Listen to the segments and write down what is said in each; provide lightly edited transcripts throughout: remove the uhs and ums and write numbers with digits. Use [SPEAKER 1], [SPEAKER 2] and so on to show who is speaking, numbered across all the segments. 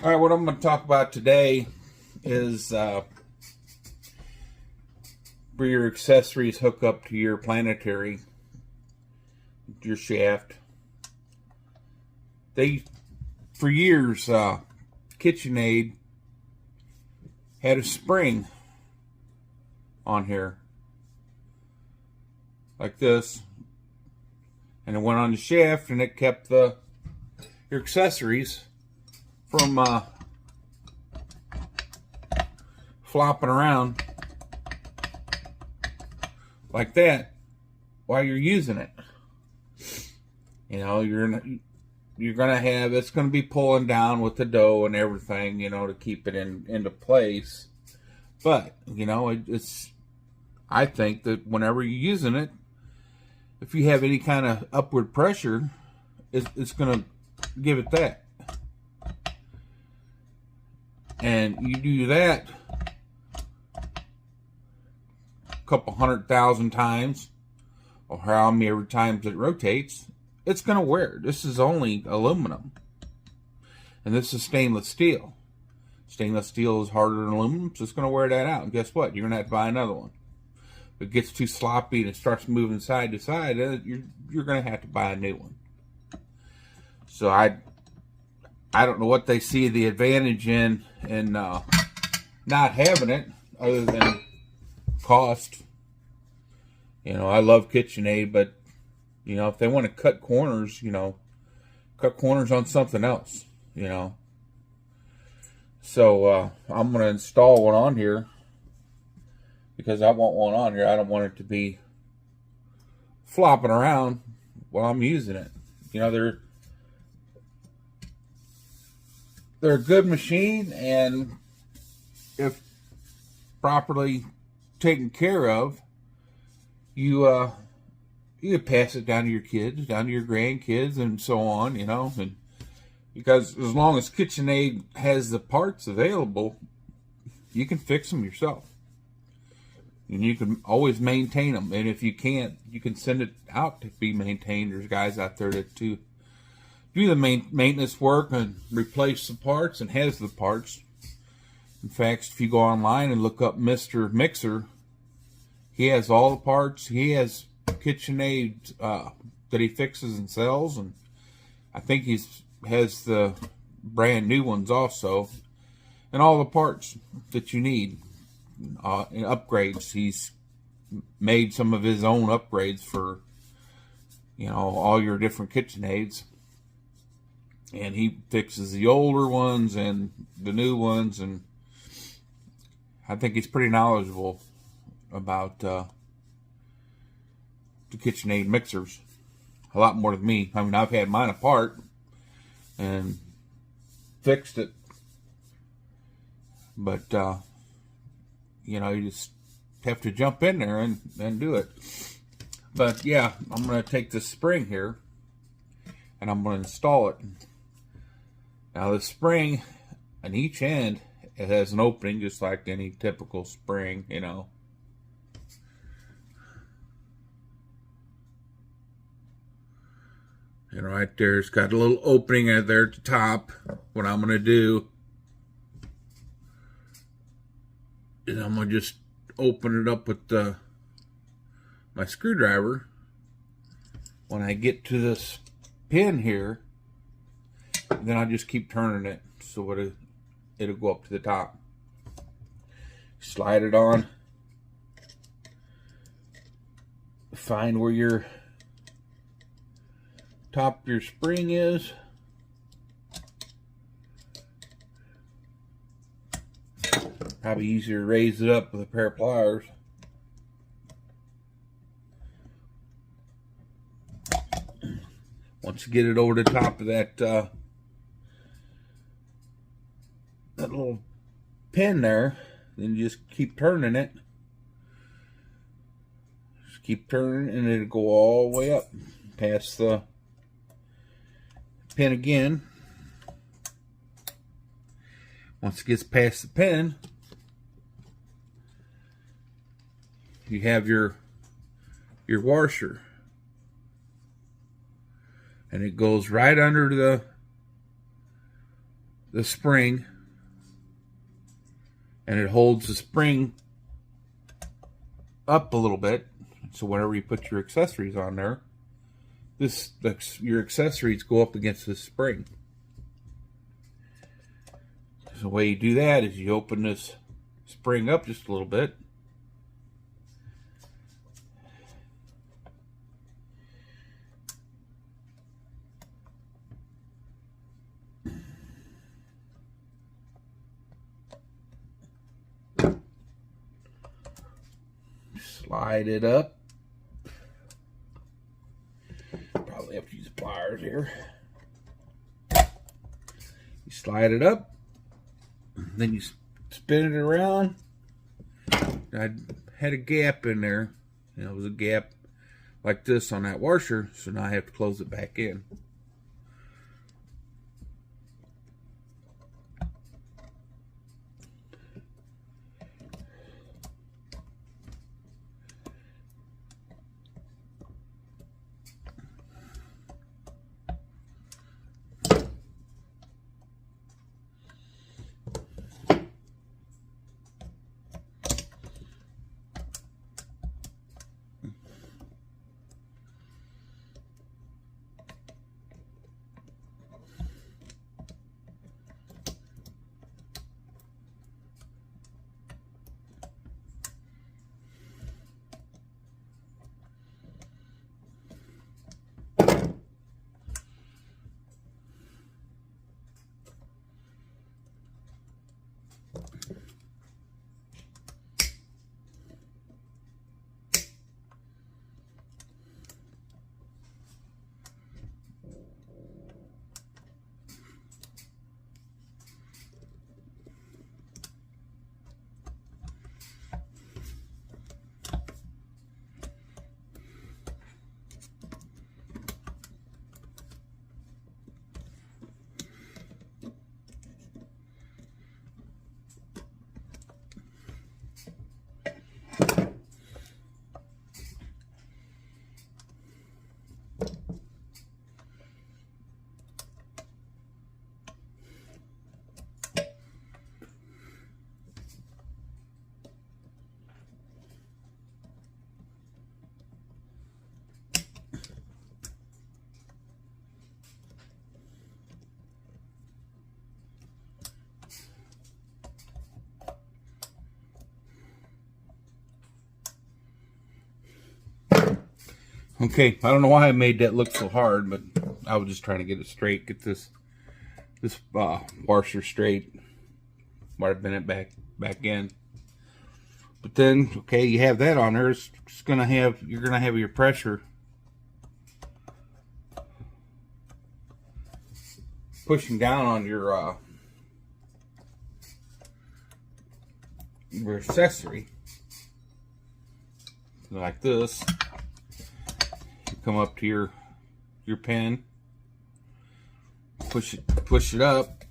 [SPEAKER 1] All right, what I'm going to talk about today is where your accessories hook up to your planetary, your shaft. For years, Kitchenaid had a spring on here, like this, and it went on the shaft, and it kept your accessories from flopping around like that while you're using it. You know, you're gonna have, it's gonna be pulling down with the dough and everything, you know, to keep it into place. But you know, it's I think that whenever you're using it, if you have any kind of upward pressure, it's gonna give it that. And you do that a couple 100,000 times, or how many times it rotates, it's going to wear. This is only aluminum. And this is stainless steel. Stainless steel is harder than aluminum, so it's going to wear that out. And guess what? You're going to have to buy another one. If it gets too sloppy and it starts moving side to side, you're going to have to buy a new one. So I don't know what they see the advantage in not having it, other than cost. You know, I love Kitchenaid, but you know, if they want to cut corners, you know, cut corners on something else. You know, so I'm going to install one on here because I want one on here. I don't want it to be flopping around while I'm using it. You know, they're a good machine, and if properly taken care of, you pass it down to your kids, down to your grandkids, and so on, you know. And because as long as Kitchenaid has the parts available, you can fix them yourself. And you can always maintain them. And if you can't, you can send it out to be maintained. There's guys out there that do the maintenance work and replace the parts and has the parts. In fact, if you go online and look up Mr. Mixer, he has all the parts. He has Kitchenaid that he fixes and sells, and I think has the brand new ones also, and all the parts that you need. And upgrades. He's made some of his own upgrades for, you know, all your different Kitchenaids. And he fixes the older ones and the new ones, and I think he's pretty knowledgeable about the Kitchenaid mixers. A lot more than me. I mean, I've had mine apart and fixed it. But, you know, you just have to jump in there and do it. But, yeah, I'm going to take this spring here, and I'm going to install it. Now the spring on each end, it has an opening just like any typical spring, you know. And right there, it's got a little opening there at the top. What I'm going to do is I'm going to just open it up with my screwdriver. When I get to this pin here, then I just keep turning it so it'll go up to the top. Slide it on. Find where your top of your spring is. Probably easier to raise it up with a pair of pliers. Once you get it over the top of that little pin there, then you just keep turning it. Just keep turning, and it'll go all the way up past the pin again. Once it gets past the pin, you have your washer, and it goes right under the the spring, and it holds the spring up a little bit. So whenever you put your accessories on there, your accessories go up against the spring. So the way you do that is you open this spring up just a little bit. Slide it up. Probably have to use pliers here. You slide it up, then you spin it around. I had a gap in there. It was a gap like this on that washer, so now I have to close it back in. Okay, I don't know why I made that look so hard, but I was just trying to get it straight, get this washer straight. Might have been it back in. But then, okay, you have that on there. It's gonna have, you're gonna have your pressure pushing down on your accessory like this. Come up to your pin, push it up,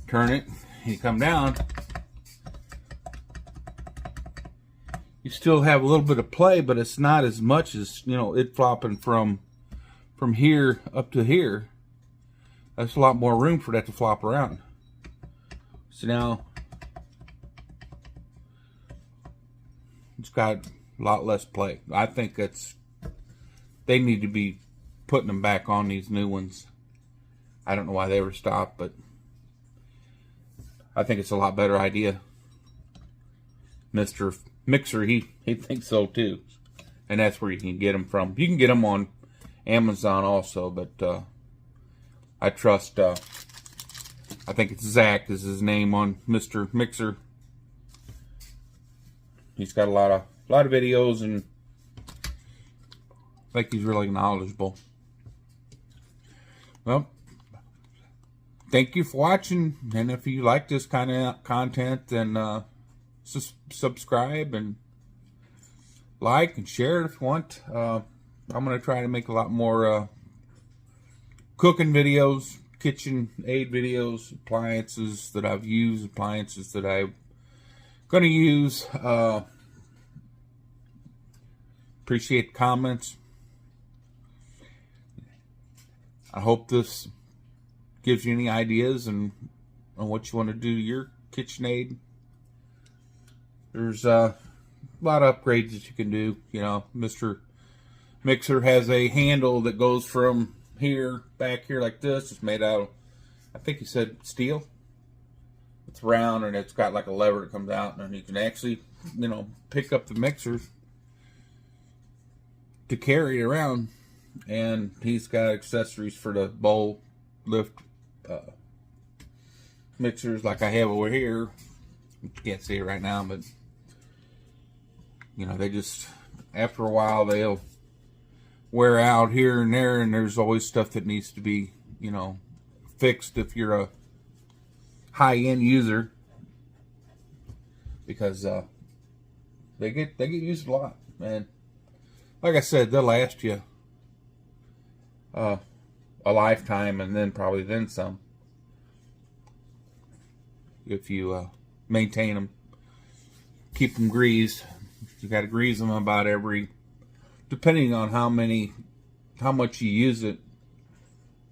[SPEAKER 1] turn it, and you come down. You still have a little bit of play, but it's not as much as, you know, it flopping from here up to here. That's a lot more room for that to flop around. So now it's got a lot less play. I think they need to be putting them back on these new ones. I don't know why they were stopped, but I think it's a lot better idea. Mr. Mixer, he thinks so too. And that's where you can get them from. You can get them on Amazon also, but I trust, I think it's Zach is his name on Mr. Mixer. He's got a lot of videos, and I think he's really knowledgeable. Well, thank you for watching, and if you like this kind of content, then subscribe and like and share it if you want. I'm going to try to make a lot more cooking videos, Kitchenaid videos, appliances that I've used, appliances that I'm going to use. Appreciate the comments. I hope this gives you any ideas on what you want to do to your Kitchenaid. There's a lot of upgrades that you can do. You know, Mr. Mixer has a handle that goes from here back here like this. It's made out of, I think he said, steel. It's round and it's got like a lever that comes out, and you can actually, you know, pick up the mixers to carry it around. And he's got accessories for the bowl lift mixers like I have over here. You can't see it right now, but you know, they just, after a while, they'll wear out here and there, and there's always stuff that needs to be, you know, fixed if you're a high-end user, because they get used a lot, man. Like I said, they'll last you a lifetime, and then probably then some, if you maintain them, keep them greased. You got to grease them about every, depending on how much you use it.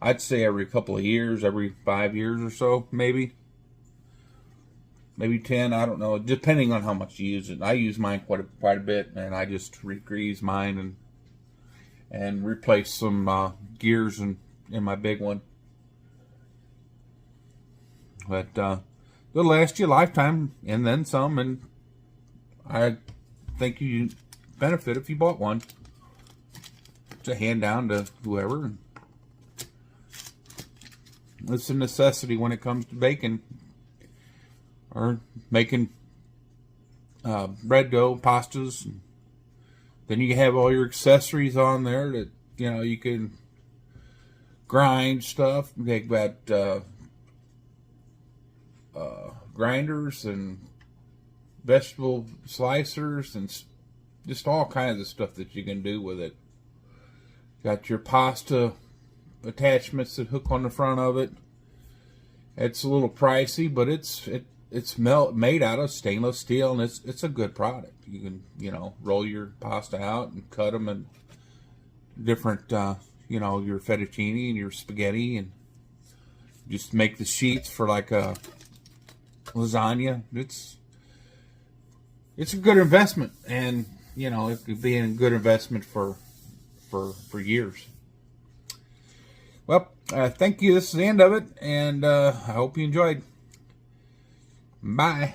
[SPEAKER 1] I'd say every couple of years, every 5 years or so, maybe 10. I don't know, depending on how much you use it. I use mine quite a bit, and I just re-grease mine and replace some gears in my big one. But they'll last you a lifetime and then some, and I think you benefit if you bought one. It's a hand down to whoever. It's a necessity when it comes to baking or making bread dough, pastas. Then you have all your accessories on there that, you know, you can grind stuff. They've got grinders and vegetable slicers and just all kinds of stuff that you can do with it. Got your pasta attachments that hook on the front of it. It's a little pricey, but it's made out of stainless steel, and it's a good product. You can, you know, roll your pasta out and cut them in different, you know, your fettuccine and your spaghetti, and just make the sheets for like a lasagna. It's a good investment, and you know, it could be a good investment for years. Well, thank you. This is the end of it, and I hope you enjoyed. Bye.